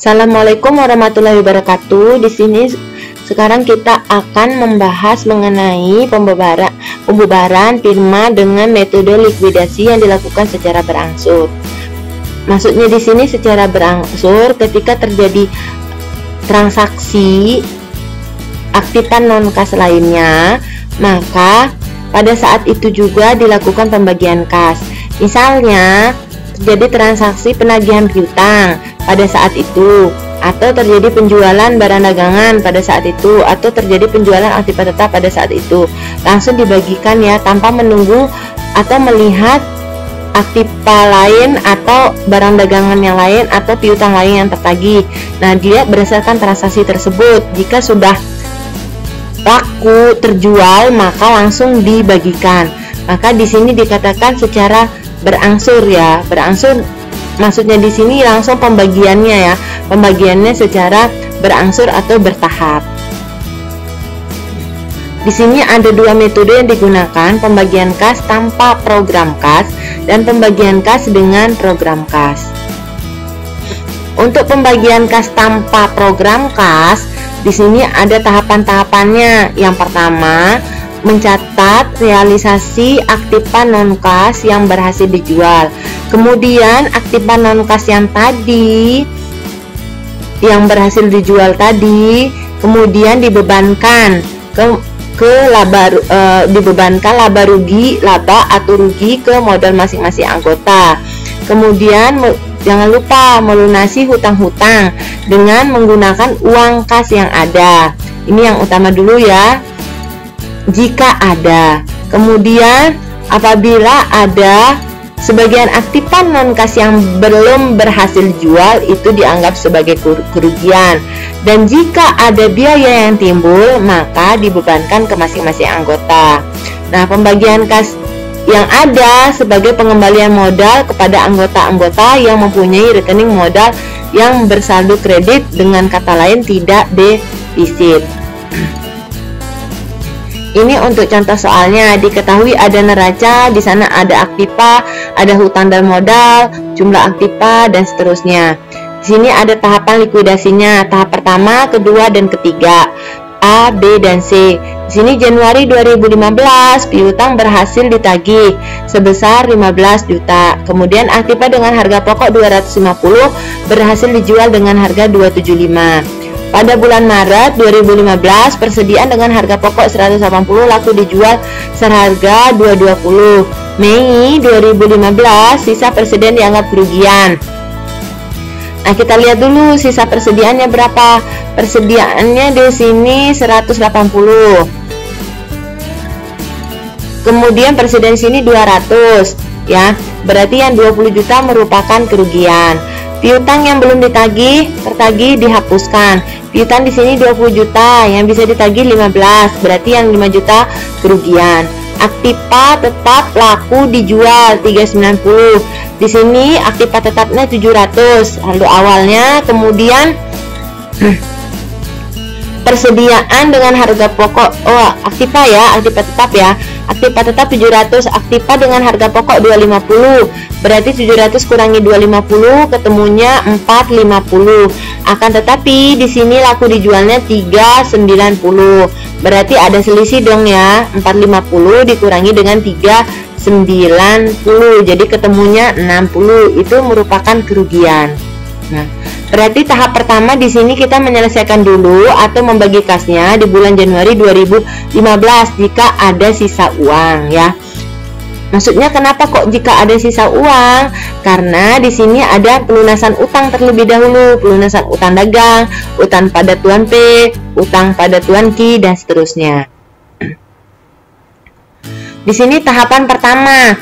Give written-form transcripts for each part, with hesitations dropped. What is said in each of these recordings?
Assalamualaikum warahmatullahi wabarakatuh. Di sini sekarang kita akan membahas mengenai pembubaran firma dengan metode likuidasi yang dilakukan secara berangsur. Maksudnya di sini secara berangsur ketika terjadi transaksi aktifan non kas lainnya, maka pada saat itu juga dilakukan pembagian kas. Misalnya terjadi transaksi penagihan piutang pada saat itu, atau terjadi penjualan barang dagangan pada saat itu, atau terjadi penjualan aktiva tetap pada saat itu, langsung dibagikan ya, tanpa menunggu atau melihat aktiva lain atau barang dagangan yang lain atau piutang lain yang tertagih. Nah, dia berdasarkan transaksi tersebut, jika sudah laku terjual maka langsung dibagikan. Maka di sini dikatakan secara berangsur ya, berangsur maksudnya di sini langsung pembagiannya ya, pembagiannya secara berangsur atau bertahap. Di sini ada dua metode yang digunakan, pembagian kas tanpa program kas dan pembagian kas dengan program kas. Untuk pembagian kas tanpa program kas, di sini ada tahapan-tahapannya. Yang pertama, mencatat realisasi aktifan non kas yang berhasil dijual. Kemudian aktifan non kas yang tadi yang berhasil dijual tadi kemudian dibebankan dibebankan laba rugi, laba atau rugi ke modal masing-masing anggota. Kemudian jangan lupa melunasi hutang-hutang dengan menggunakan uang kas yang ada. Ini yang utama dulu ya, jika ada. Kemudian apabila ada sebagian aktifan non kas yang belum berhasil jual, itu dianggap sebagai kerugian. Dan jika ada biaya yang timbul, maka dibebankan ke masing-masing anggota. Nah, pembagian kas yang ada sebagai pengembalian modal kepada anggota-anggota yang mempunyai rekening modal yang bersaldo kredit, dengan kata lain tidak defisit. Ini untuk contoh soalnya. Diketahui ada neraca, di sana ada aktiva, ada hutang dan modal, jumlah aktiva dan seterusnya. Di sini ada tahapan likuidasinya, tahap pertama, kedua dan ketiga, A, B dan C. Di sini Januari 2015 piutang berhasil ditagih sebesar 15 juta. Kemudian aktiva dengan harga pokok 250 berhasil dijual dengan harga 275. Pada bulan Maret 2015 persediaan dengan harga pokok 180 laku dijual seharga 220. Mei 2015 sisa persediaan dianggap kerugian. Nah, kita lihat dulu sisa persediaannya berapa. Persediaannya di sini 180. Kemudian persediaan sini 200 ya. Berarti yang 20 juta merupakan kerugian. Piutang yang belum tertagih dihapuskan. Piutang di sini 20 juta, yang bisa ditagih 15, berarti yang 5 juta kerugian. Aktiva tetap laku dijual 390. Di sini aktiva tetapnya 700 lalu awalnya, kemudian persediaan dengan harga pokok aktiva ya, aktiva tetap ya. Aktiva tetap 700, aktiva dengan harga pokok 250. Berarti 700 kurangi 250 ketemunya 450. Akan tetapi di sini laku dijualnya 390. Berarti ada selisih dong ya. 450 dikurangi dengan 390. Jadi ketemunya 60. Itu merupakan kerugian. Nah, berarti tahap pertama di sini kita menyelesaikan dulu atau membagi kasnya di bulan Januari 2015 jika ada sisa uang ya. Maksudnya kenapa kok jika ada sisa uang? Karena di sini ada pelunasan utang terlebih dahulu, pelunasan utang dagang, utang pada Tuan P, utang pada Tuan Q dan seterusnya. Di sini tahapan pertama,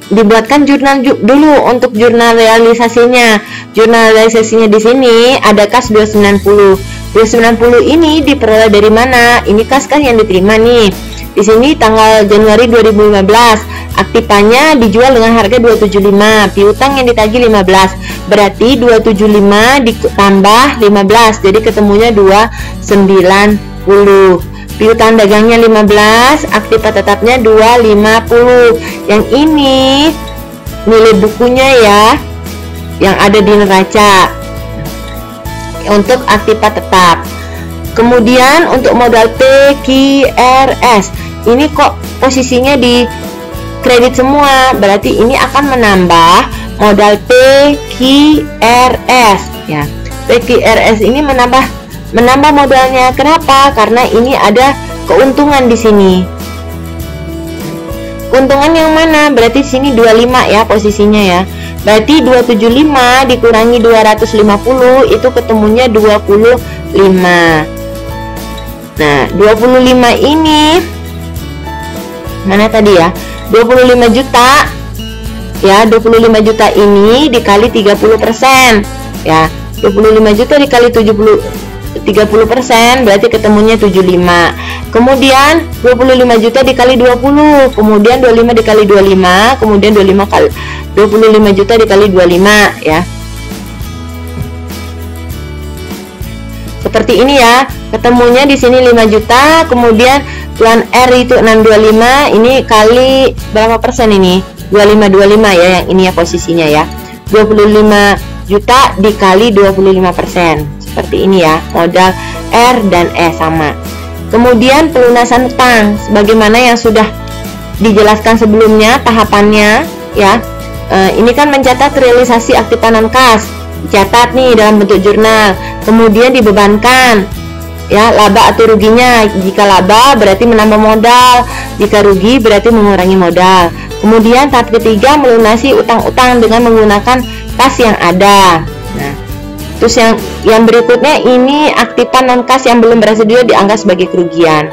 dibuatkan jurnal dulu untuk jurnal realisasinya. Jurnal realisasinya di sini ada kas 290. 290 ini diperoleh dari mana? Ini kas yang diterima nih. Di sini tanggal Januari 2015, aktivanya dijual dengan harga 275, piutang yang ditagih 15. Berarti 275 ditambah 15, jadi ketemunya 290. Piutang dagangnya 15, aktiva tetapnya 250. Yang ini nilai bukunya ya, yang ada di neraca. untuk aktiva tetap. Kemudian untuk modal PQRS ini kok posisinya di kredit semua, berarti ini akan menambah modal PQRS ya. PQRS ini menambah modalnya. Kenapa? Karena ini ada keuntungan di sini. Keuntungan yang mana? Berarti sini 25 ya posisinya ya. Berarti 275 dikurangi 250 itu ketemunya 25. Nah, 25 ini mana tadi ya? 25 juta. Ya, 25 juta ini dikali 30% ya. 25 juta dikali 30% berarti ketemunya 75. Kemudian 25 juta dikali 20, kemudian 25 dikali 25, kemudian 25 juta dikali 25 ya. Seperti ini ya. Ketemunya di sini 5 juta, kemudian tuan R itu 625, ini kali berapa persen ini? 25 ya, yang ini ya posisinya ya. 25 juta dikali 25%. Seperti ini ya, modal R dan E sama. Kemudian pelunasan utang sebagaimana yang sudah dijelaskan sebelumnya tahapannya ya. Ini kan mencatat realisasi aktiva non kas, dicatat nih dalam bentuk jurnal, kemudian dibebankan ya laba atau ruginya. Jika laba berarti menambah modal, jika rugi berarti mengurangi modal. Kemudian tahap ketiga melunasi utang-utang dengan menggunakan kas yang ada. Nah, terus yang berikutnya ini aktiva non kas yang belum bersedia dianggap sebagai kerugian.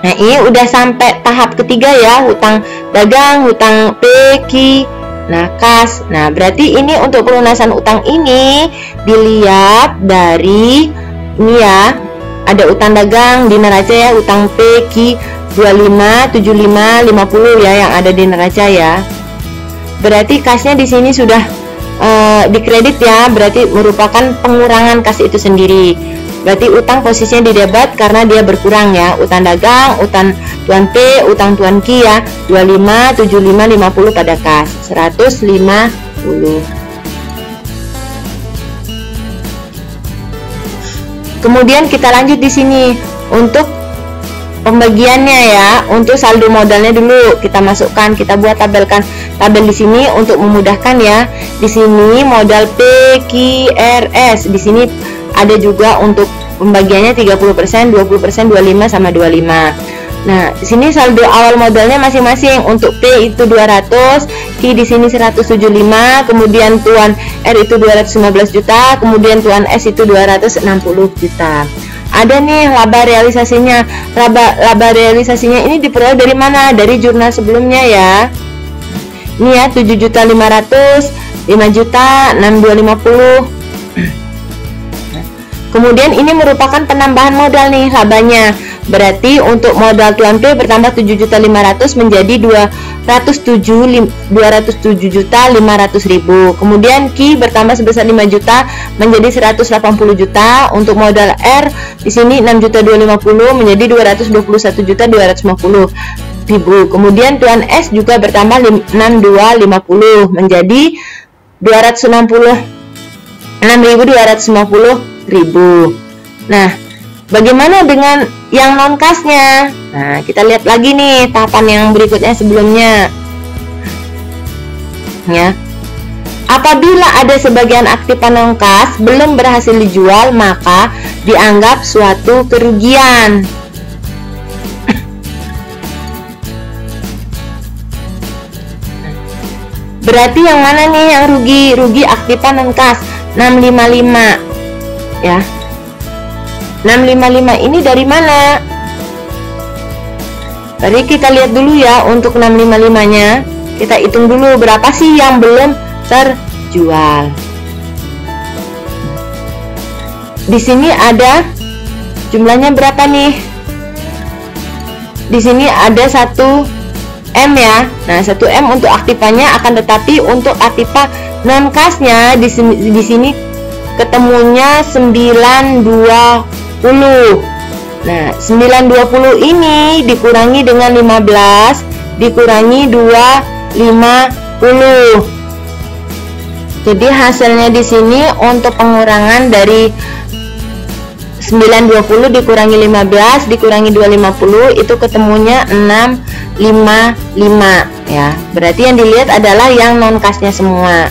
Nah, ini udah sampai tahap ketiga ya, hutang dagang, hutang PQ, nah kas. Nah, berarti ini untuk pelunasan utang ini dilihat dari ini ya, ada utang dagang di neraca ya, utang PQ 25, 75, 50 ya yang ada di neraca ya. Berarti kasnya di sini sudah dikredit ya, berarti merupakan pengurangan kas itu sendiri. Berarti utang posisinya di debit karena dia berkurang ya. Utang dagang, utang tuan P, utang tuan Q ya, 25, 75, 50 pada kas 150. Kemudian kita lanjut di sini untuk pembagiannya ya. Untuk saldo modalnya dulu kita masukkan, kita buat tabel di sini untuk memudahkan ya. Di sini modal PQRS, di sini ada juga untuk pembagiannya 30%, 20%, 25 sama 25. Nah, di sini saldo awal modalnya masing-masing. Untuk P itu 200, Q di sini 175, kemudian tuan R itu 215 juta, kemudian tuan S itu 260 juta. Ada nih laba realisasinya. Laba realisasinya ini diperoleh dari mana? Dari jurnal sebelumnya ya. Ini ya 7.500, 5 juta, 6250. Kemudian ini merupakan penambahan modal nih labanya. Berarti untuk modal tuan P bertambah 7.500 menjadi 207.500.000. Kemudian Q bertambah sebesar 5 juta menjadi 180 juta. Untuk modal R di sini 6.250 menjadi 221.250.000. Kemudian tuan S juga bertambah 6250 menjadi 6.250.000. Nah, bagaimana dengan yang non kasnya? Nah, kita lihat lagi nih tahapan yang berikutnya sebelumnya. Ya. Apabila ada sebagian aktiva non kas belum berhasil dijual, maka dianggap suatu kerugian. Berarti yang mana nih yang rugi? Rugi aktiva non kas 655 ya. 655 ini dari mana? Tadi kita lihat dulu ya. Untuk 655 nya kita hitung dulu berapa sih yang belum terjual. Di sini ada jumlahnya berapa nih? Di sini ada 1 M ya. Nah, 1 M untuk aktivanya, akan tetapi untuk aktiva non kasnya di sini ketemunya 920. Nah, 920 ini dikurangi dengan 15 dikurangi 250. Jadi hasilnya di sini untuk pengurangan dari 920 dikurangi 15 dikurangi 250 itu ketemunya 655 ya. Berarti yang dilihat adalah yang non kasnya semua.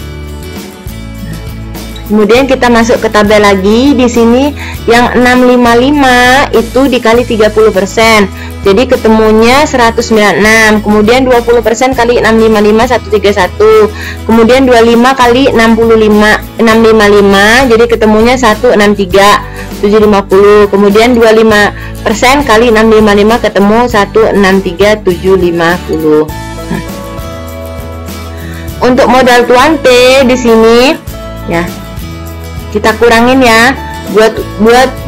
Kemudian kita masuk ke tabel lagi. Di sini yang 655 itu dikali 30%. Jadi ketemunya 196. Kemudian 20% kali 655 131. Kemudian 25 kali 655 jadi ketemunya 163 750. Kemudian 25% kali 655 ketemu 163 750. Untuk modal tuan P di sini ya. Kita kurangin ya. Buat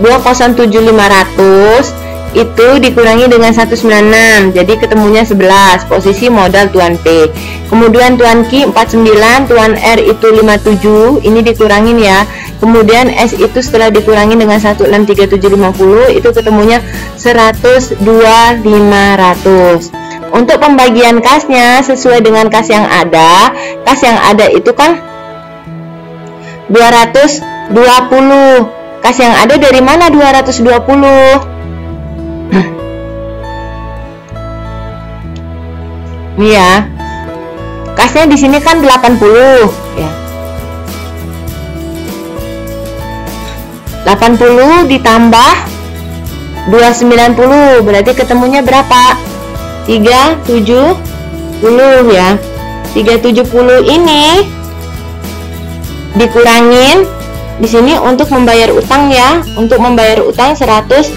207500 itu dikurangi dengan 196 jadi ketemunya 11. Posisi modal tuan P. Kemudian tuan Q 49, tuan R itu 57, ini dikurangin ya. Kemudian S itu setelah dikurangin dengan 163750 itu ketemunya 102.500. Untuk pembagian kasnya sesuai dengan kas yang ada. Kas yang ada itu kan 220. Kas yang ada dari mana 220? Ini ya. Kasnya di sini kan 80 ya. 80 ditambah 290 berarti ketemunya berapa? 370 ya. 370 ini dikurangin di sini untuk membayar utang ya. Untuk membayar utang 150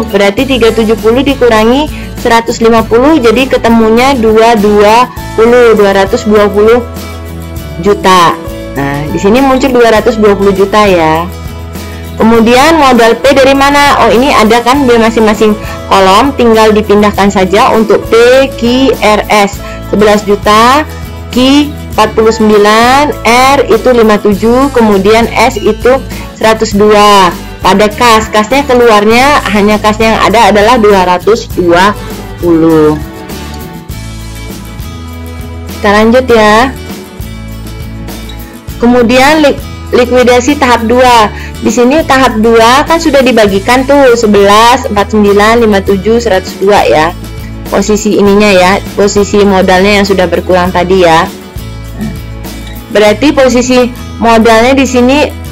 berarti 370 dikurangi 150 jadi ketemunya 220 juta. Nah, di sini muncul 220 juta ya. Kemudian modal P dari mana? Oh, ini ada kan di masing-masing kolom, tinggal dipindahkan saja. Untuk P, Q, RS 11 juta, Q 49, R itu 57, kemudian S itu 102. Pada kasnya keluarnya hanya kasnya yang ada adalah 220. Kita lanjut ya. Kemudian likuidasi tahap 2. Di sini tahap 2 kan sudah dibagikan tuh 11, 49, 57, 102 ya. Posisi ininya ya, posisi modalnya yang sudah berkurang tadi ya. Berarti posisi modalnya di sini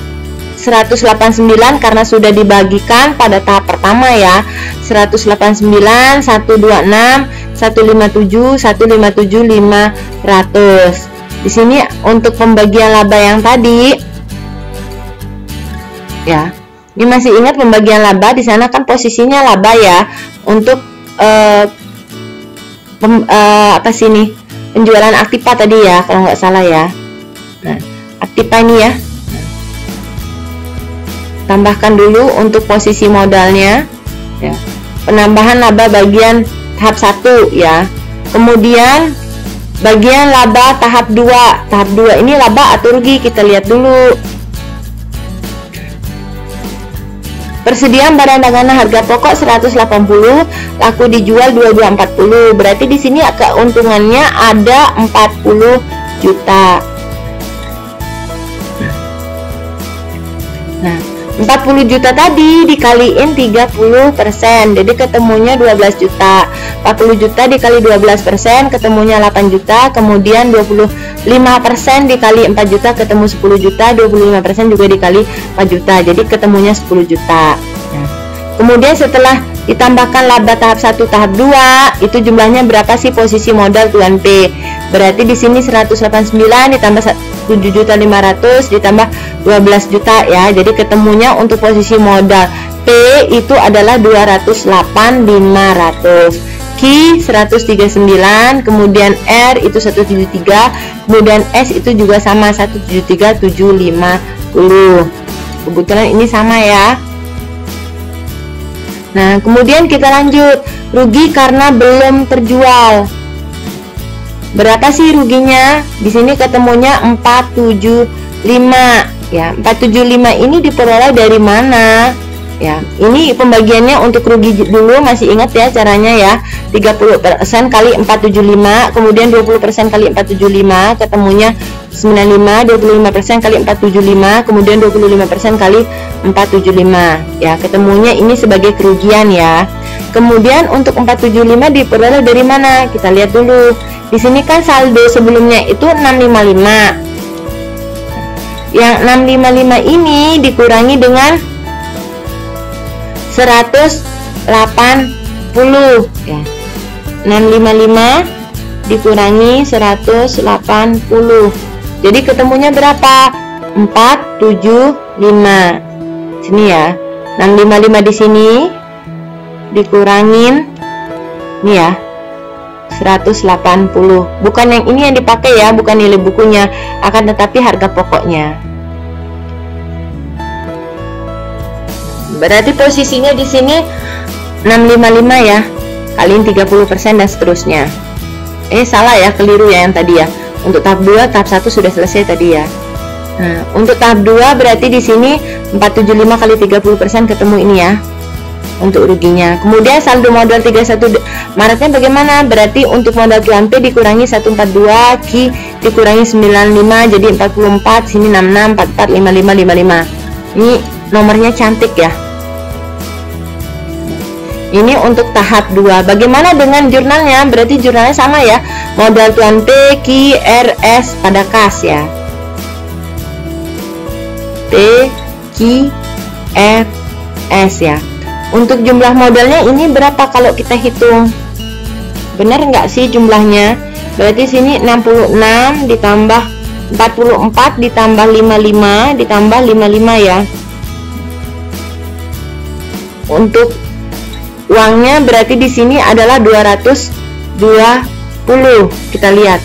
189 karena sudah dibagikan pada tahap pertama ya. 189, 126, 157, 157, 500. Di sini untuk pembagian laba yang tadi ya. Ini masih ingat pembagian laba, di sana kan posisinya laba ya. Untuk apa sih nih? Penjualan Aktiva tadi ya, kalau nggak salah ya. Nah, Aktiva ini ya. Tambahkan dulu untuk posisi modalnya ya. Penambahan laba bagian tahap 1 ya. Kemudian bagian laba tahap 2. Tahap 2 ini laba atau rugi, kita lihat dulu. Persediaan barang dagangan harga pokok 180, laku dijual 2240. Berarti di sini keuntungannya ada 40 juta. Nah, 40 juta tadi dikaliin 30%, jadi ketemunya 12 juta. 40 juta dikali 12% ketemunya 8 juta. Kemudian 25% dikali 4 juta ketemu 10 juta. 25% juga dikali 4 juta, jadi ketemunya 10 juta. Nah, kemudian setelah ditambahkan laba tahap 1 tahap 2, itu jumlahnya berapa sih posisi modal tuan P? Berarti di sini 189 ditambah 7.500 ditambah 12 juta ya. Jadi ketemunya untuk posisi modal P itu adalah 208.500. Q 139, kemudian R itu 173, kemudian S itu juga sama 173.750. Kebetulan ini sama ya. Nah, kemudian kita lanjut. Rugi karena belum terjual. Berapa sih ruginya? Di sini ketemunya 475 ya. 475 ini diperoleh dari mana? Ya, ini pembagiannya untuk rugi dulu, masih ingat ya caranya ya. 30% kali 475, kemudian 20% kali 475, ketemunya 95, 25% kali 475, kemudian 25% kali 475. Ya, ketemunya ini sebagai kerugian ya. Kemudian untuk 475 diperoleh dari mana? Kita lihat dulu. Di sini kan saldo sebelumnya itu 655. Yang 655 ini dikurangi dengan 180 ya. 655 dikurangi 180. Jadi ketemunya berapa? 475. Sini ya. 655 di sini dikurangin nih ya 180. Bukan yang ini yang dipakai ya, bukan nilai bukunya, akan tetapi harga pokoknya. Berarti posisinya di sini 655 ya, kaliin 30% dan seterusnya. Salah ya, keliru ya yang tadi ya. Untuk tahap 2, tahap 1 sudah selesai tadi ya. Nah, untuk tahap 2 berarti di sini 475 kali 30% ketemu ini ya. Untuk ruginya. Kemudian saldo modal 31 Maretnya bagaimana? Berarti untuk modal tuan P dikurangi 142, Q dikurangi 95, jadi 44, sini 66, 44, 55, 55. Ini nomornya cantik ya. Ini untuk tahap 2. Bagaimana dengan jurnalnya? Berarti jurnalnya sama ya. Modal tuan P, Q, R, S pada kas ya. P, Q, R, S ya. Untuk jumlah modalnya ini berapa kalau kita hitung? Benar nggak sih jumlahnya? Berarti sini 66 ditambah 44 ditambah 55 ditambah 55 ya. Untuk uangnya berarti di sini adalah 220. Kita lihat.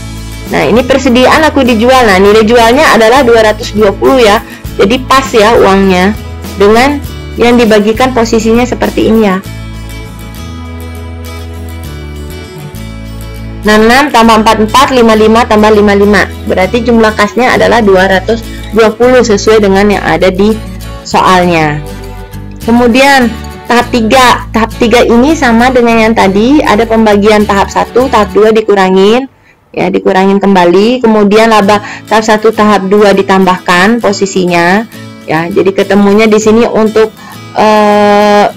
Nah, ini persediaan laku dijual. Nah, nilai jualnya adalah 220 ya. Jadi pas ya uangnya dengan yang dibagikan posisinya seperti ini ya. 66 tambah 44, 55 tambah 55. Berarti jumlah kasnya adalah 220 sesuai dengan yang ada di soalnya. Kemudian tahap 3. Tahap 3 ini sama dengan yang tadi, ada pembagian tahap 1, tahap 2 dikurangin ya, dikurangin kembali. Kemudian laba tahap 1, tahap 2 ditambahkan posisinya ya. Jadi ketemunya di sini untuk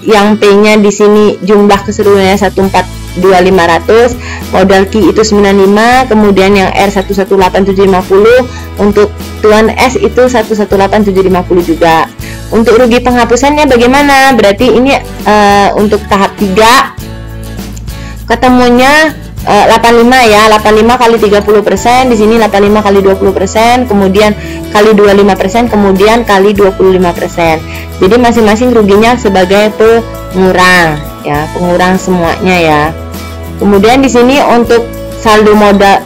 yang P-nya di sini jumlah keseluruhannya 142.500, modal Q itu 95, kemudian yang R 118.750, untuk tuan S itu 118.750 juga. Untuk rugi penghapusannya bagaimana? Berarti ini untuk tahap 3 ketemunya 85 ya, 85 kali 30%, di sini 85 kali 20%, kemudian kali 25%, kemudian kali 25%. Jadi masing-masing ruginya sebagai pengurang ya, pengurang semuanya ya. Kemudian di sini untuk saldo modal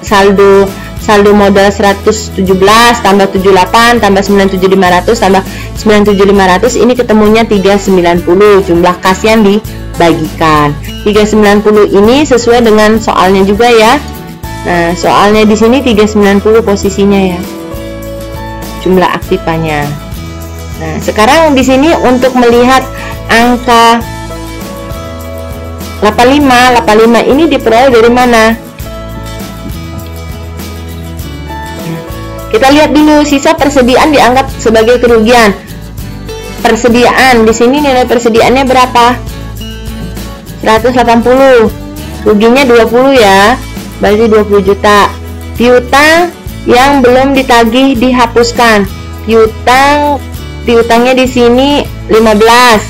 117 tambah 78 tambah 97.500 tambah 97.500, ini ketemunya 390. Jumlah kas yang dibagikan 390 ini sesuai dengan soalnya juga ya. Nah, soalnya di sini 390 posisinya ya, jumlah aktifanya. Nah, sekarang di sini untuk melihat angka 85 ini diperoleh dari mana? Kita lihat dulu, sisa persediaan dianggap sebagai kerugian. Persediaan di sini nilai persediaannya berapa? 180. Ruginya 20 ya. Berarti 20 juta. Piutang yang belum ditagih dihapuskan. Piutangnya di sini 15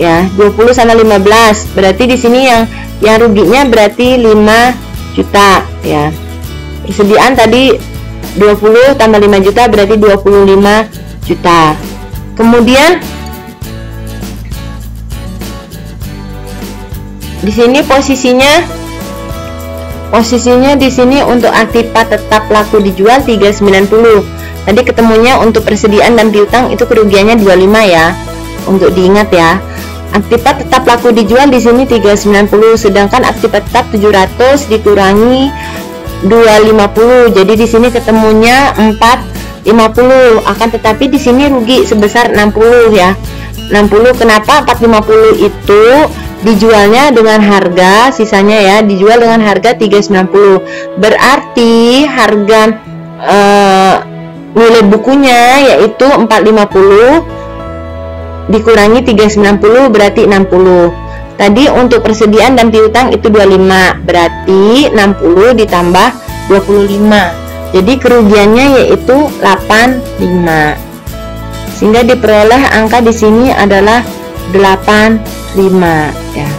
ya, 20 sama 15. Berarti di sini yang ruginya berarti 5 juta ya. Persediaan tadi 20 tambah 5 juta berarti 25 juta. Kemudian di sini posisinya di sini untuk aktiva tetap laku dijual 390. Tadi ketemunya untuk persediaan dan piutang itu kerugiannya 25 ya. Untuk diingat ya. Aktiva tetap laku dijual di sini 390, sedangkan aktiva tetap 700 dikurangi 250. Jadi di sini ketemunya 450. Akan tetapi di sini rugi sebesar 60 ya. 60. Kenapa 450 itu dijualnya dengan harga, sisanya ya dijual dengan harga 390. Berarti harga nilai bukunya yaitu 450 dikurangi 390 berarti 60. Tadi untuk persediaan dan piutang itu 25, berarti 60 ditambah 25. Jadi kerugiannya yaitu 85. Sehingga diperoleh angka di sini adalah 85 ya.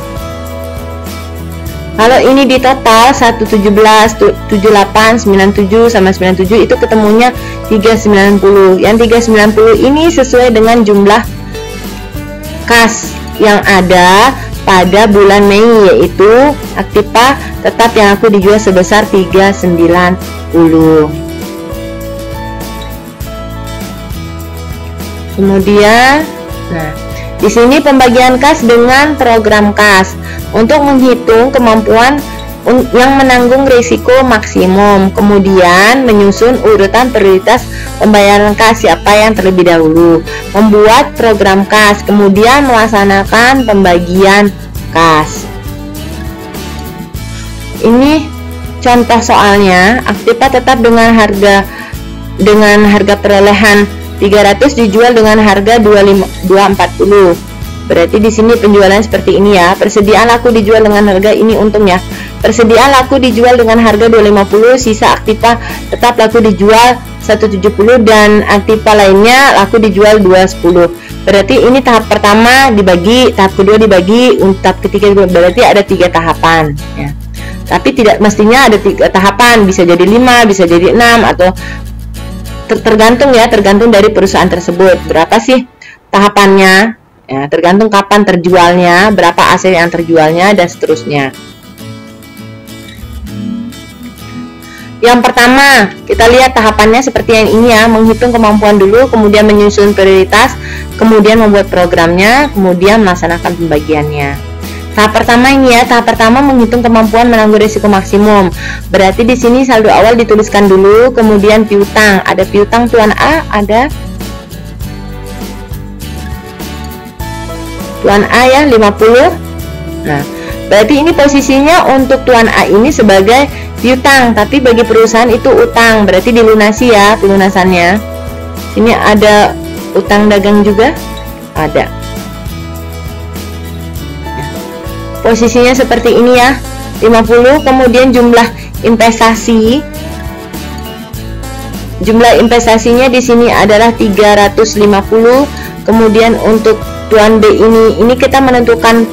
Kalau ini di total 117, 78, 97 sama 97 itu ketemunya 390. Yang 390 ini sesuai dengan jumlah kas yang ada pada bulan Mei, yaitu Aktiva tetap yang aku dijual sebesar 390. Kemudian, nah, di sini pembagian kas dengan program kas untuk menghitung kemampuan yang menanggung risiko maksimum. Kemudian menyusun urutan prioritas pembayaran kas siapa yang terlebih dahulu. Membuat program kas, kemudian melaksanakan pembagian kas. Ini contoh soalnya. Aktiva tetap dengan harga perolehan 300 dijual dengan harga 240. Berarti di sini penjualan seperti ini ya. Persediaan laku dijual dengan harga ini untungnya. Persediaan laku dijual dengan harga 250, sisa Aktiva tetap laku dijual 170 dan Aktiva lainnya laku dijual 210. Berarti ini tahap pertama dibagi, tahap kedua dibagi, tahap ketiga berarti ada 3 tahapan ya. Tapi tidak mestinya ada 3 tahapan, bisa jadi 5, bisa jadi 6 atau tergantung ya, tergantung dari perusahaan tersebut berapa sih tahapannya ya, tergantung kapan terjualnya, berapa aset yang terjualnya dan seterusnya. Yang pertama kita lihat tahapannya seperti yang ini ya, menghitung kemampuan dulu, kemudian menyusun prioritas, kemudian membuat programnya, kemudian melaksanakan pembagiannya. Tahap pertama ini ya, tahap pertama menghitung kemampuan menanggung risiko maksimum. Berarti di sini saldo awal dituliskan dulu, kemudian piutang. Ada piutang Tuan A, ada Tuan A ya 50. Nah, berarti ini posisinya untuk Tuan A ini sebagai piutang, tapi bagi perusahaan itu utang, berarti dilunasi ya pelunasannya. Ini ada utang dagang juga, ada. Posisinya seperti ini ya, 50. Kemudian jumlah investasi. Jumlah investasinya di sini adalah 350. Kemudian untuk Tuan B ini kita menentukan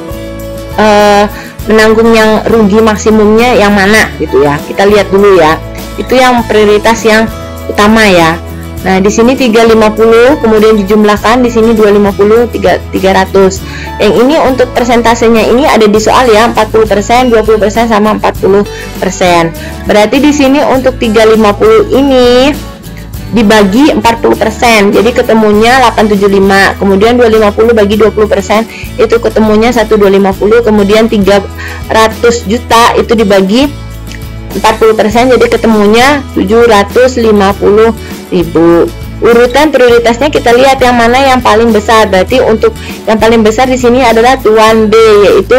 menanggung yang rugi maksimumnya yang mana gitu ya. Kita lihat dulu ya. Itu yang prioritas yang utama ya. Nah, di sini 350, kemudian dijumlahkan di sini 250, 300. Yang ini untuk persentasenya ini ada di soal ya, 40%, 20% sama 40%. Berarti di sini untuk 350 ini dibagi 40%. Jadi ketemunya 875. Kemudian 250 bagi 20% itu ketemunya 1250. Kemudian 300 juta itu dibagi 40%, jadi ketemunya 750.000. Urutan prioritasnya kita lihat yang mana yang paling besar. Berarti untuk yang paling besar di sini adalah Tuan B, yaitu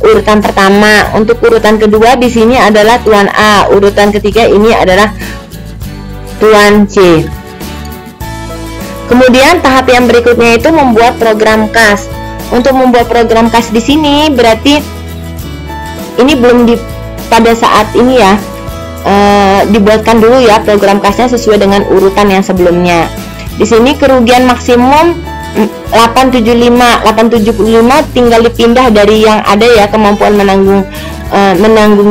urutan pertama. Untuk urutan kedua di sini adalah Tuan A. Urutan ketiga ini adalah Tuan C. Kemudian tahap yang berikutnya itu membuat program kas. Untuk membuat program kas di sini berarti ini belum pada saat ini ya, dibuatkan dulu ya program kasnya sesuai dengan urutan yang sebelumnya. Di sini kerugian maksimum 875 tinggal dipindah dari yang ada ya, kemampuan menanggung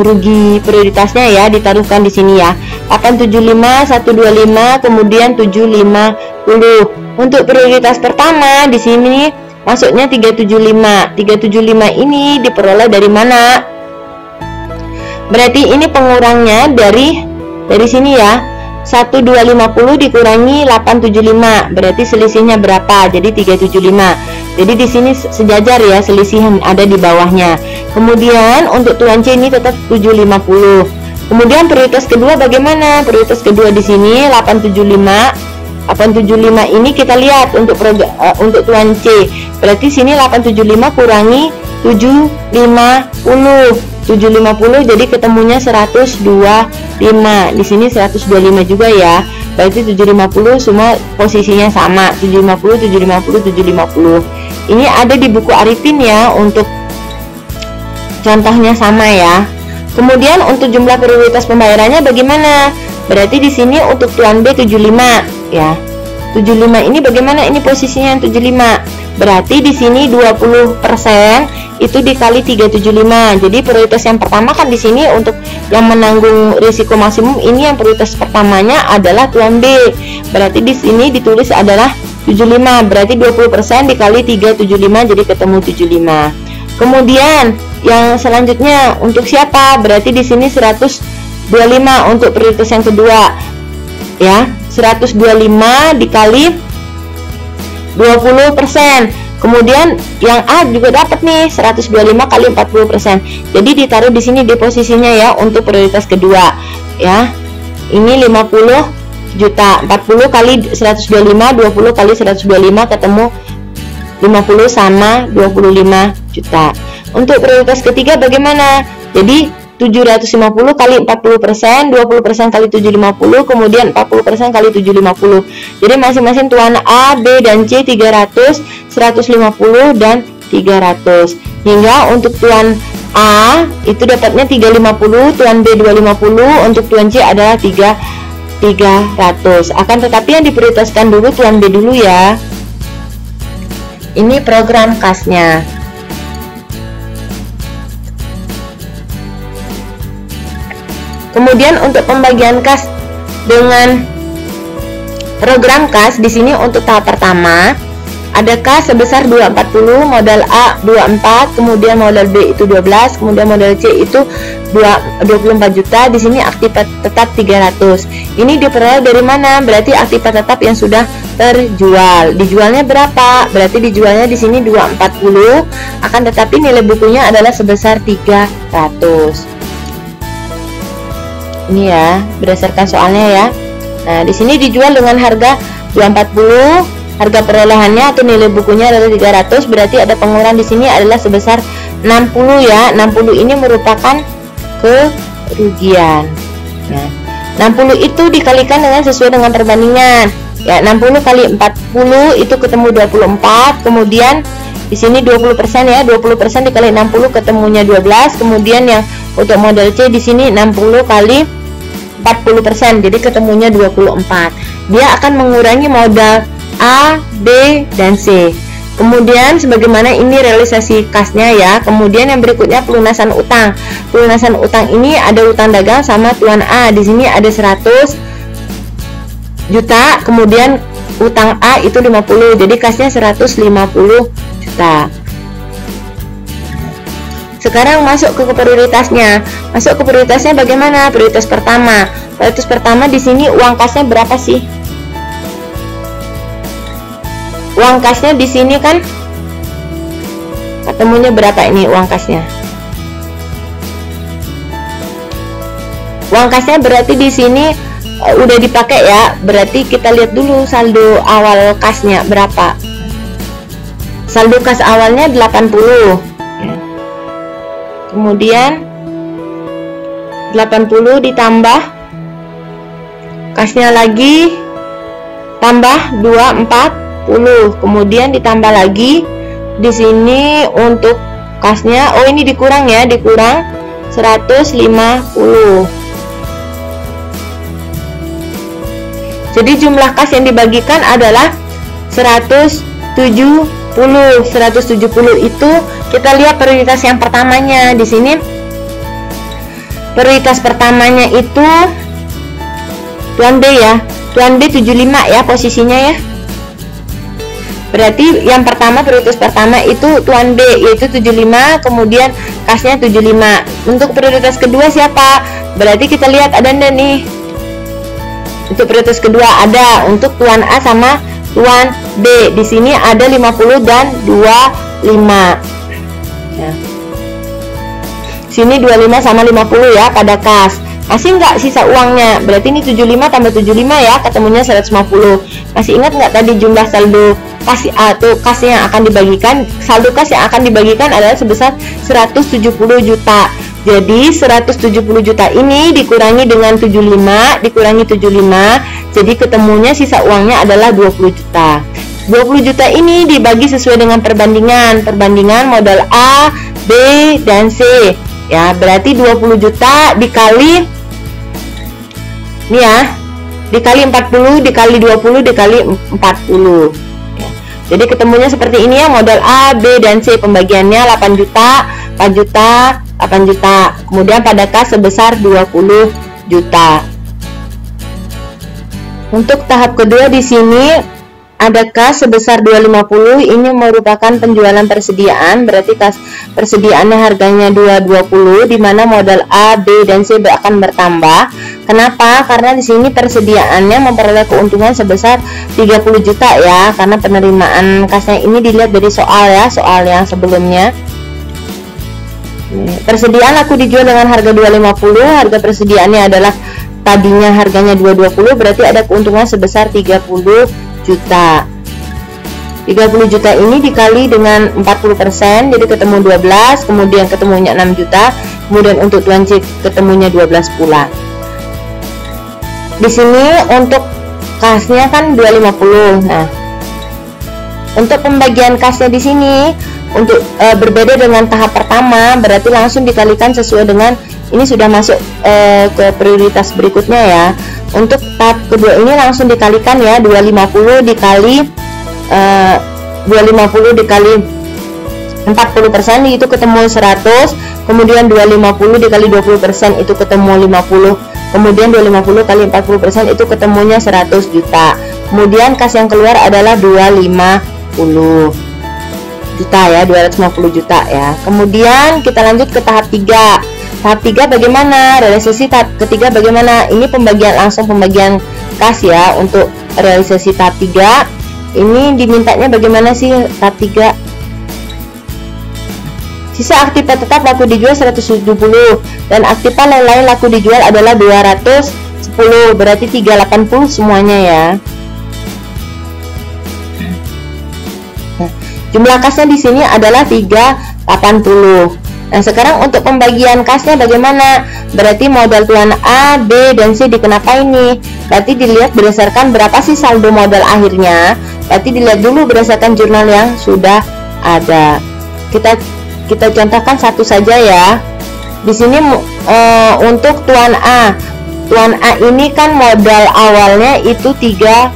rugi prioritasnya ya, ditaruhkan di sini ya. 875, 125, kemudian 750. Untuk prioritas pertama di sini masuknya 375. 375 ini diperoleh dari mana? Berarti ini pengurangnya dari sini ya. 1250 dikurangi 875, berarti selisihnya berapa? Jadi 375. Jadi di sini sejajar ya, selisih yang ada di bawahnya. Kemudian untuk Tuan C ini tetap 750. Kemudian prioritas kedua bagaimana? Prioritas kedua di sini 875. 875 ini kita lihat untuk Tuan C Berarti sini 875 kurangi 750. 750 jadi ketemunya 125. Di sini 125 juga ya. Berarti 750 semua posisinya sama. 750, 750, 750. Ini ada di buku Arifin ya, untuk contohnya sama ya. Kemudian untuk jumlah prioritas pembayarannya bagaimana? Berarti di sini untuk tuan B 75 ya. 75 ini bagaimana, ini posisinya yang 75. Berarti di sini 20% itu dikali 375. Jadi prioritas yang pertama kan di sini untuk yang menanggung risiko maksimum, ini yang prioritas pertamanya adalah tuan B. Berarti di sini ditulis adalah 75. Berarti 20% dikali 375 jadi ketemu 75. Kemudian yang selanjutnya untuk siapa? Berarti di sini 125 untuk prioritas yang kedua. Ya, 125 dikali 20%. Kemudian yang A juga dapat nih 125 kali 40%. Jadi ditaruh di sini di posisinya ya untuk prioritas kedua. Ya. Ini 50 juta. 40 kali 125, 20 kali 125 ketemu 50 sama 25 juta. Untuk prioritas ketiga bagaimana? Jadi 750 kali 40%, 20% kali 750, kemudian 40% kali 750. Jadi masing-masing tuan A, B, dan C 300, 150, dan 300. Hingga untuk tuan A itu dapatnya 350, tuan B 250, untuk tuan C adalah 300. Akan tetapi yang diprioritaskan dulu tuan B dulu ya. Ini program kasnya. Kemudian untuk pembagian kas dengan program kas di sini untuk tahap pertama ada kas sebesar 240, modal A 24, kemudian modal B itu 12, kemudian modal C itu 24 juta. Di sini aktiva tetap 300. Ini diperoleh dari mana? Berarti aktiva tetap yang sudah terjual. Dijualnya berapa? Berarti dijualnya di sini 240, akan tetapi nilai bukunya adalah sebesar 300. Ini ya, berdasarkan soalnya ya. Nah, di sini dijual dengan harga 240, harga perolehannya atau nilai bukunya adalah 300, berarti ada pengurangan di sini adalah sebesar 60 ya. 60 ini merupakan kerugian. Nah, 60 itu dikalikan dengan sesuai dengan perbandingan. Ya, 60 kali 40 itu ketemu 24, kemudian di sini 20% ya, 20% dikali 60 ketemunya 12, kemudian yang untuk modal C di sini 60 kali 40%, jadi ketemunya 24. Dia akan mengurangi modal A, B, dan C. Kemudian sebagaimana ini realisasi kasnya ya. Kemudian yang berikutnya pelunasan utang. Pelunasan utang ini ada utang dagang sama tuan A. Di sini ada 100 juta, kemudian utang A itu 50. Jadi kasnya 150 juta. Sekarang masuk ke prioritasnya. Masuk ke prioritasnya bagaimana? Prioritas pertama. Prioritas pertama di sini uang kasnya berapa sih? Uang kasnya di sini kan ketemunya berapa ini uang kasnya? Uang kasnya berarti di sini udah dipakai ya. Berarti kita lihat dulu saldo awal kasnya berapa. Saldo kas awalnya 80. Kemudian 80 ditambah kasnya lagi tambah 240. Kemudian ditambah lagi di sini untuk kasnya, oh ini dikurang ya, dikurang 150. Jadi jumlah kas yang dibagikan adalah 170. 170 itu kita lihat prioritas yang pertamanya. Di sini prioritas pertamanya itu tuan B ya. Tuan B 75 ya posisinya ya. Berarti yang pertama prioritas pertama itu tuan B yaitu 75, kemudian kasnya 75. Untuk prioritas kedua siapa? Berarti kita lihat ada enggak nih. Untuk prioritas kedua ada untuk tuan A sama tuan B. Di sini ada 50 dan 25. Ya. Sini 25 sama 50 ya pada kas. Masih nggak sisa uangnya? Berarti ini 75 tambah 75 ya, ketemunya 150. Masih ingat nggak tadi jumlah saldo kas atau kas yang akan dibagikan? Saldo kas yang akan dibagikan adalah sebesar 170 juta. Jadi 170 juta ini dikurangi dengan 75, dikurangi 75, jadi ketemunya sisa uangnya adalah 20 juta. 20 juta ini dibagi sesuai dengan perbandingan modal A, B, dan C. Ya, berarti 20 juta dikali ini ya, dikali 40, dikali 20, dikali 40 ya. Jadi ketemunya seperti ini ya, modal A, B, dan C. Pembagiannya 8 juta, 4 juta, 8 juta. Kemudian pada kas sebesar 20 juta. Untuk tahap kedua di sini ada kas sebesar 250. Ini merupakan penjualan persediaan, berarti kas persediaannya harganya 220, di mana modal A, B, dan C akan bertambah. Kenapa? Karena di sini persediaannya memperoleh keuntungan sebesar 30 juta ya, karena penerimaan kasnya ini dilihat dari soal ya, soal yang sebelumnya. Persediaan laku dijual dengan harga 250, harga persediaannya adalah tadinya harganya 220, berarti ada keuntungan sebesar 30 juta. 30 juta ini dikali dengan 40%, jadi ketemu 12, kemudian ketemunya 6 juta, kemudian untuk tuan C ketemunya 12 pula. Di sini untuk kasnya kan 250. Nah, untuk pembagian kasnya di sini untuk berbeda dengan tahap pertama, berarti langsung dikalikan sesuai dengan ini sudah masuk ke prioritas berikutnya ya. Untuk tahap kedua ini langsung dikalikan ya, 250 dikali 250 dikali 40% itu ketemu 100, kemudian 250 dikali 20% itu ketemu 50, kemudian 250 kali 40% itu ketemunya 100 juta. Kemudian kas yang keluar adalah 250 juta ya, 250 juta ya. Kemudian kita lanjut ke tahap 3. Tahap 3 bagaimana? Realisasi tahap ketiga bagaimana? Ini pembagian langsung pembagian kas ya. Untuk realisasi tahap 3 ini dimintanya bagaimana sih tahap 3? Sisa aktiva tetap laku dijual 170 dan aktiva lain-lain laku dijual adalah 210, berarti 380 semuanya ya. Nah, jumlah kasnya di sini adalah 380. Nah, sekarang untuk pembagian kasnya bagaimana? Berarti modal tuan A, B, dan C dikenapain nih? Berarti dilihat berdasarkan berapa sih saldo modal akhirnya. Berarti dilihat dulu berdasarkan jurnal yang sudah ada. Kita contohkan satu saja ya. Di sini untuk tuan A. Tuan A ini kan modal awalnya itu 300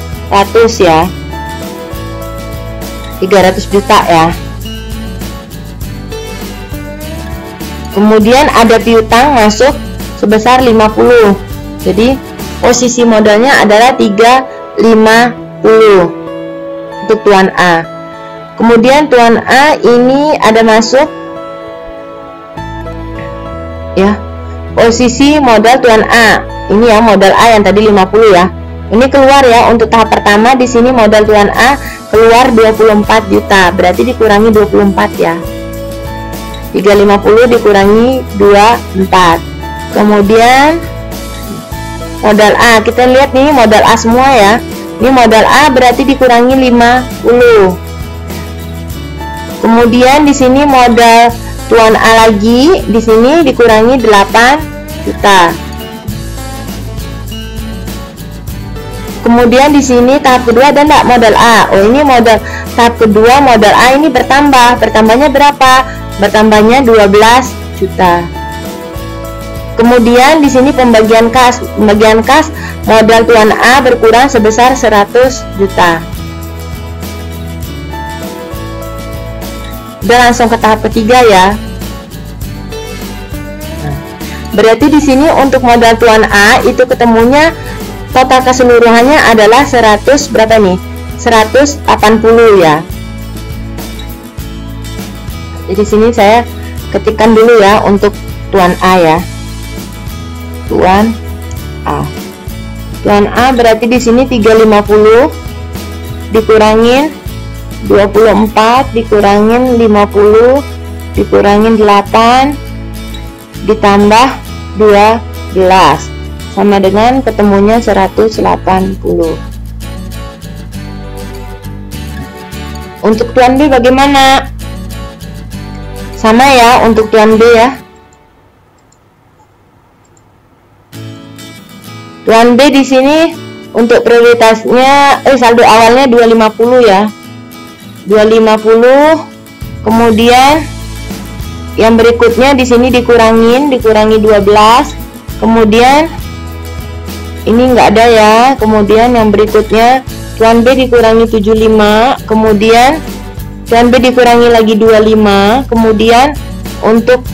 ya. 300 juta ya. Kemudian ada piutang masuk sebesar 50. Jadi posisi modalnya adalah 350 untuk tuan A. Kemudian tuan A ini ada masuk ya. Posisi modal tuan A. Ini ya modal A yang tadi 50 ya. Ini keluar ya untuk tahap pertama. Di sini modal tuan A keluar 24 juta. Berarti dikurangi 24 ya. 350 dikurangi 24. Kemudian modal A, kita lihat nih modal A semua ya. Ini modal A berarti dikurangi 50. Kemudian di sini modal tuan A lagi, di sini dikurangi 8 juta. Kemudian di sini tahap kedua ada enggak modal A? Oh, ini modal tahap kedua modal A ini bertambah. Bertambahnya berapa? Bertambahnya 12 juta. Kemudian di sini pembagian kas. Pembagian kas modal tuan A berkurang sebesar 100 juta. Udah langsung ke tahap ketiga ya. Berarti di sini untuk modal tuan A itu ketemunya total keseluruhannya adalah 100 berapa nih? 180 ya. Jadi sini saya ketikkan dulu ya untuk tuan A ya. Tuan A. Tuan A berarti di sini 350 dikurangin 24 dikurangin 50 dikurangin 8 ditambah 12 sama dengan ketemunya 180. Untuk tuan B bagaimana? Sama ya untuk tuan B ya. Tuan B di sini untuk prioritasnya saldo awalnya 250 ya. 250. Kemudian yang berikutnya di sini dikurangi 12. Kemudian ini enggak ada ya. Kemudian yang berikutnya tuan B dikurangi 75, kemudian tuan B dikurangi lagi 25, kemudian untuk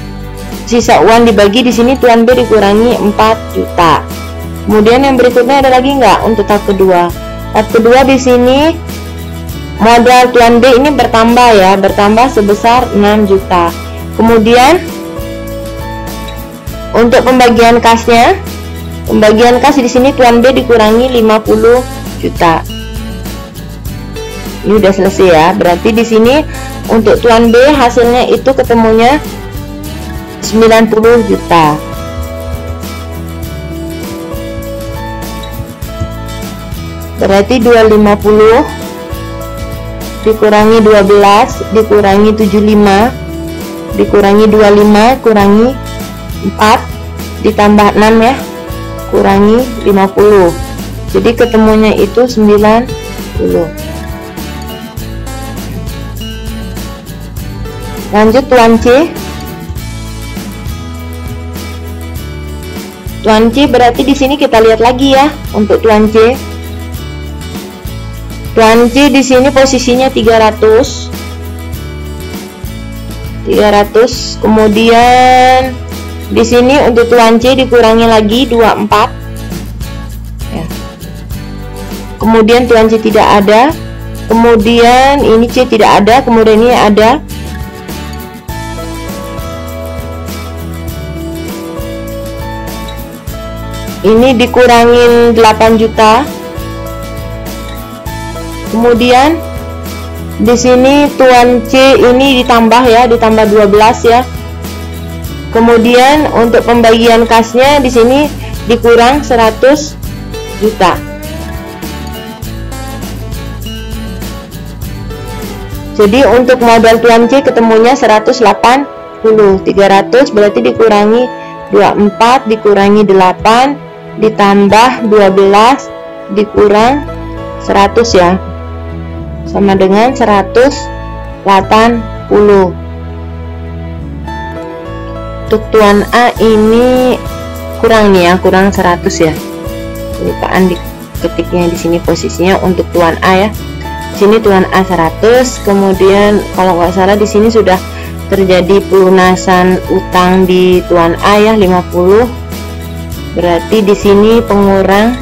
sisa uang dibagi di sini tuan B dikurangi 4 juta. Kemudian yang berikutnya ada lagi enggak untuk tahap kedua? Tahap kedua di sini modal tuan B ini bertambah ya, bertambah sebesar 6 juta. Kemudian untuk pembagian kasnya, pembagian kas di sini tuan B dikurangi 50 juta. Ini udah selesai ya. Berarti di sini untuk tuan B hasilnya itu ketemunya 90 juta. Berarti 250 dikurangi 12 dikurangi 75 dikurangi 25 kurangi 4 ditambah 6 ya, kurangi 50. Jadi ketemunya itu 90. Lanjut tuan C. Tuan C berarti di sini kita lihat lagi ya untuk tuan C. Tuan C di sini posisinya 300. Kemudian di sini untuk tuan C dikurangi lagi 24. Ya. Kemudian tuan C tidak ada. Kemudian ini C tidak ada. Kemudian ini ada. Ini dikurangin 8 juta. Kemudian di sini tuan C ini ditambah ya, ditambah 12 ya. Kemudian untuk pembagian kasnya di sini dikurang 100 juta. Jadi untuk modal tuan C ketemunya 180. 300 berarti dikurangi 24 dikurangi 8 ditambah 12 dikurang 100 ya, sama dengan 180. Untuk tuan A ini kurang nih ya, kurang 100 ya. Kelupaan diketiknya di sini posisinya untuk tuan A ya. Di sini tuan A 100, kemudian kalau nggak salah di sini sudah terjadi pelunasan utang di tuan A ya 50. Berarti di sini pengurang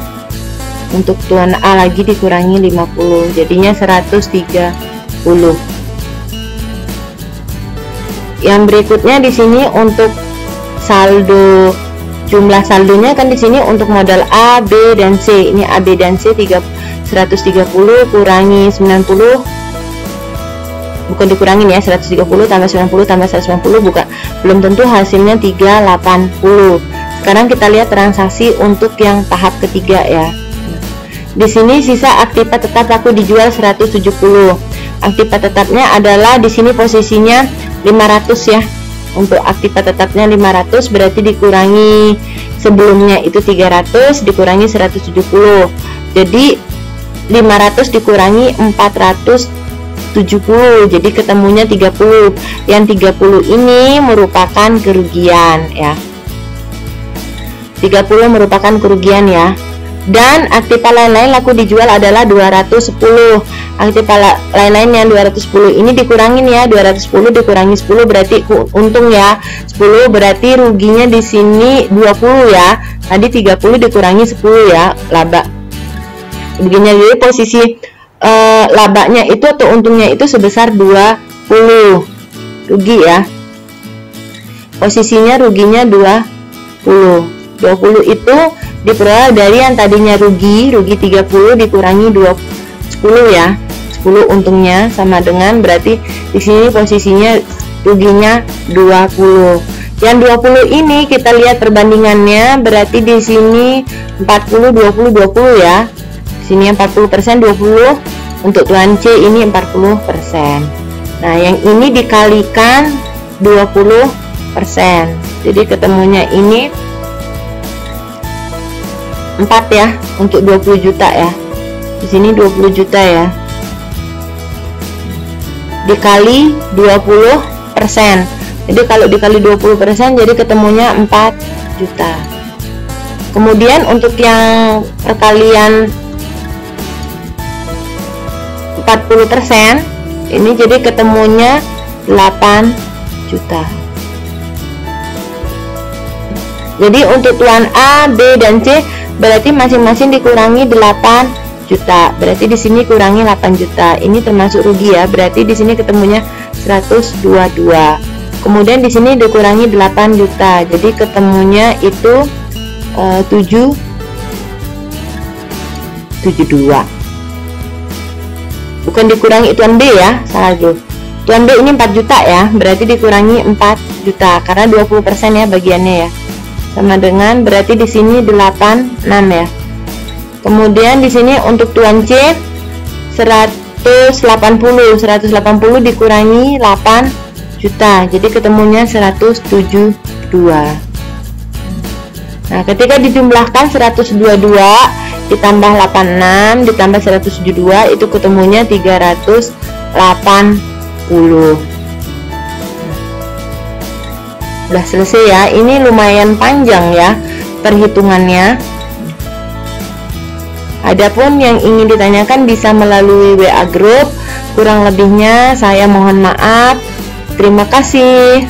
untuk tuan A lagi dikurangi 50, jadinya 130. Yang berikutnya di sini untuk saldo, jumlah saldonya kan di sini untuk modal A, B dan C. Ini A, B dan C 130 kurangi 90. Bukan dikurangin ya, 130 tambah 90 tambah 190 bukan, belum tentu hasilnya 380. Sekarang kita lihat transaksi untuk yang tahap ketiga ya. Di sini sisa aktiva tetap laku dijual 170. Aktiva tetapnya adalah di sini posisinya 500 ya. Untuk aktiva tetapnya 500 berarti dikurangi sebelumnya itu 300 dikurangi 170. Jadi 500 dikurangi 470. Jadi ketemunya 30. Yang 30 ini merupakan kerugian ya. 30 merupakan kerugian ya. Dan aktiva lain-lain laku dijual adalah 210. Aktiva lain-lain yang 210 ini dikurangin ya, 210 dikurangi 10 berarti untung ya. 10 berarti ruginya di sini 20 ya. Tadi 30 dikurangi 10 ya, laba. Begini, jadi posisi labanya itu atau untungnya itu sebesar 20. Rugi ya. Posisinya ruginya 20. 20 itu diperoleh dari yang tadinya rugi 30 dikurangi 10 ya. 10 untungnya sama dengan berarti di sini posisinya ruginya 20. Yang 20 ini kita lihat perbandingannya, berarti di sini 40 20 20 ya. Sini 40%, 20 untuk tuan C ini 40%. Nah, yang ini dikalikan 20%. Jadi ketemunya ini 4 ya untuk 20 juta ya. Di sini 20 juta ya. Dikali 20%. Jadi kalau dikali 20% jadi ketemunya 4 juta. Kemudian untuk yang perkalian 40% ini jadi ketemunya 8 juta. Jadi untuk tuan A, B dan C berarti masing-masing dikurangi 8 juta. Berarti di sini kurangi 8 juta. Ini termasuk rugi ya. Berarti di sini ketemunya 122. Kemudian di sini dikurangi 8 juta. Jadi ketemunya itu 772. Bukan dikurangi tuan B ya, salah dulu. Tuan B ini 4 juta ya, berarti dikurangi 4 juta karena 20% ya bagiannya ya. Sama dengan berarti di sini 86 ya. Kemudian di sini untuk tuan C 180 dikurangi 8 juta. Jadi ketemunya 172. Nah, ketika dijumlahkan 122 ditambah 86 ditambah 172 itu ketemunya 380. Udah selesai ya. Ini lumayan panjang ya perhitungannya. Adapun yang ingin ditanyakan bisa melalui WA group. Kurang lebihnya saya mohon maaf. Terima kasih.